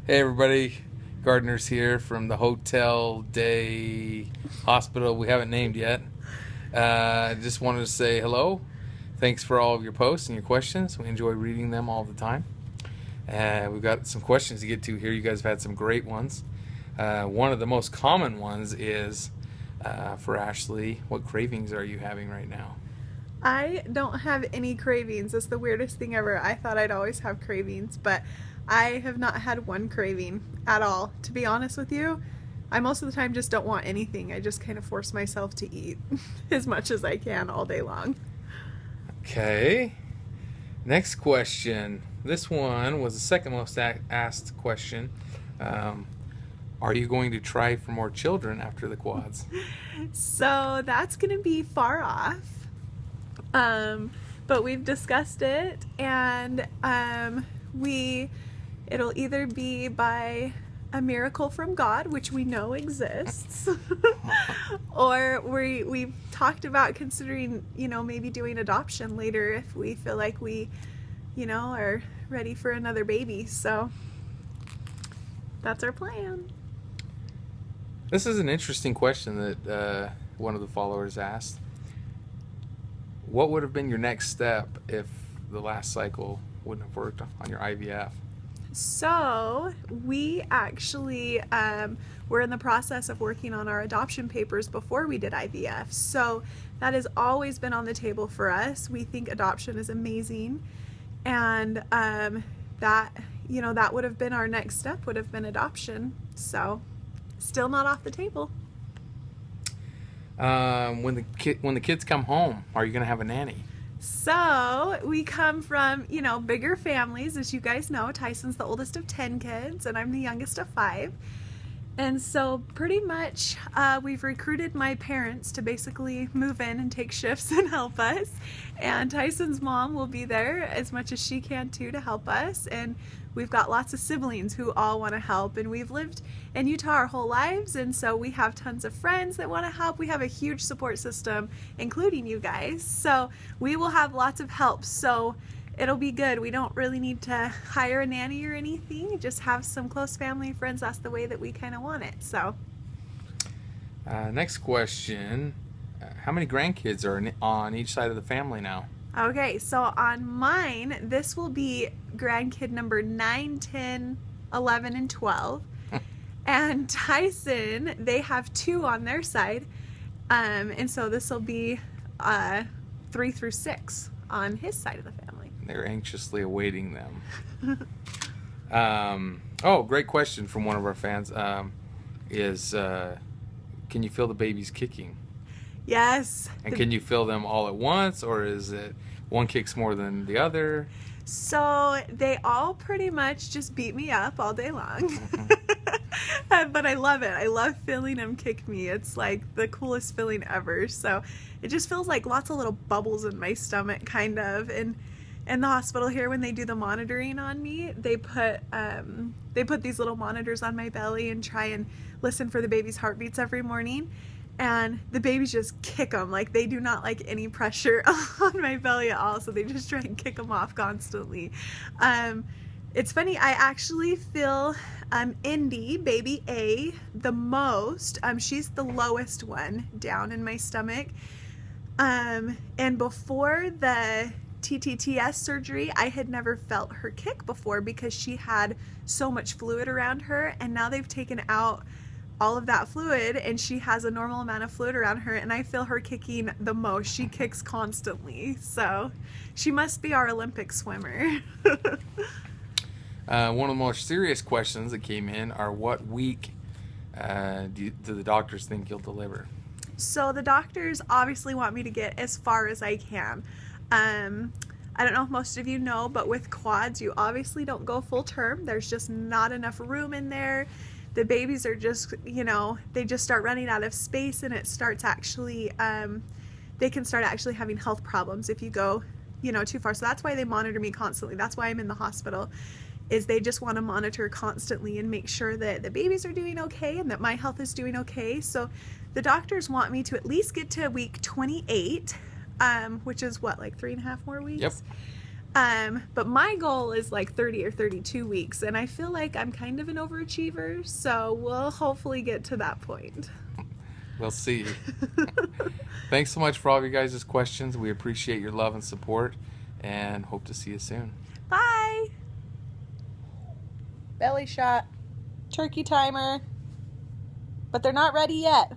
Hey everybody, Gardner's here from the Hotel Day Hospital we haven't named yet. Just wanted to say hello. Thanks for all of your posts and your questions. We enjoy reading them all the time. We've got some questions to get to here. You guys have had some great ones. One of the most common ones is for Ashley, what cravings are you having right now? I don't have any cravings. It's the weirdest thing ever. I thought I'd always have cravings, but I have not had one craving at all. To be honest with you, I most of the time just don't want anything. I just kind of force myself to eat as much as I can all day long. Okay. Next question. This one was the second most asked question. Are you going to try for more children after the quads? So that's going to be far off. But we've discussed it, and it'll either be by a miracle from God, which we know exists, or we've talked about considering, maybe doing adoption later if we feel like we, are ready for another baby. So that's our plan. This is an interesting question that one of the followers asked. What would have been your next step if the last cycle wouldn't have worked on your IVF? So we actually were in the process of working on our adoption papers before we did IVF. So that has always been on the table for us. We think adoption is amazing, and that would have been our next step, would have been adoption. So still not off the table. When the kids come home, are you going to have a nanny? So we come from, bigger families. As you guys know, Tyson's the oldest of 10 kids, and I'm the youngest of 5. And so pretty much we've recruited my parents to basically move in and take shifts and help us. And Tyson's mom will be there as much as she can too to help us. And we've got lots of siblings who all want to help. And we've lived in Utah our whole lives, and so we have tons of friends that want to help. We have a huge support system, including you guys. So we will have lots of help. So it'll be good. We don't really need to hire a nanny or anything. Just have some close family and friends. That's the way that we kind of want it. So next question. How many grandkids are on each side of the family now? Okay, so on mine, this will be grandkid number 9, 10, 11, and 12. And Tyson, they have 2 on their side. And so this will be 3 through 6 on his side of the family. They're anxiously awaiting them. Great question from one of our fans. Can you feel the babies kicking? Yes. And can you feel them all at once, or is it one kicks more than the other? So they all pretty much just beat me up all day long. But I love it. I love feeling them kick me. It's like the coolest feeling ever. So it just feels like lots of little bubbles in my stomach, kind of. And in the hospital here, when they do the monitoring on me, they put these little monitors on my belly and try and listen for the baby's heartbeats every morning. And the babies just kick them. Like, they do not like any pressure on my belly at all, so they just try and kick them off constantly. It's funny, I actually feel Indy, baby A, the most. She's the lowest one down in my stomach. And before the TTTS surgery, I had never felt her kick before because she had so much fluid around her, and now they've taken out all of that fluid and she has a normal amount of fluid around her, and I feel her kicking the most. She kicks constantly, so she must be our Olympic swimmer. One of the more serious questions that came in are, what week do the doctors think you'll deliver? So the doctors obviously want me to get as far as I can. I don't know if most of you know, but with quads, you obviously don't go full term. There's just not enough room in there. The babies are just, they just start running out of space, and it starts actually, they can start actually having health problems if you go, too far. So that's why they monitor me constantly. That's why I'm in the hospital, is they just want to monitor constantly and make sure that the babies are doing okay and that my health is doing okay. So the doctors want me to at least get to week 28, which is what, like 3.5 more weeks? Yep. But my goal is like 30 or 32 weeks, and I feel like I'm kind of an overachiever, so we'll hopefully get to that point. We'll see. Thanks so much for all of you guys' questions. We appreciate your love and support, and hope to see you soon. Bye. Belly shot. Turkey timer. But they're not ready yet.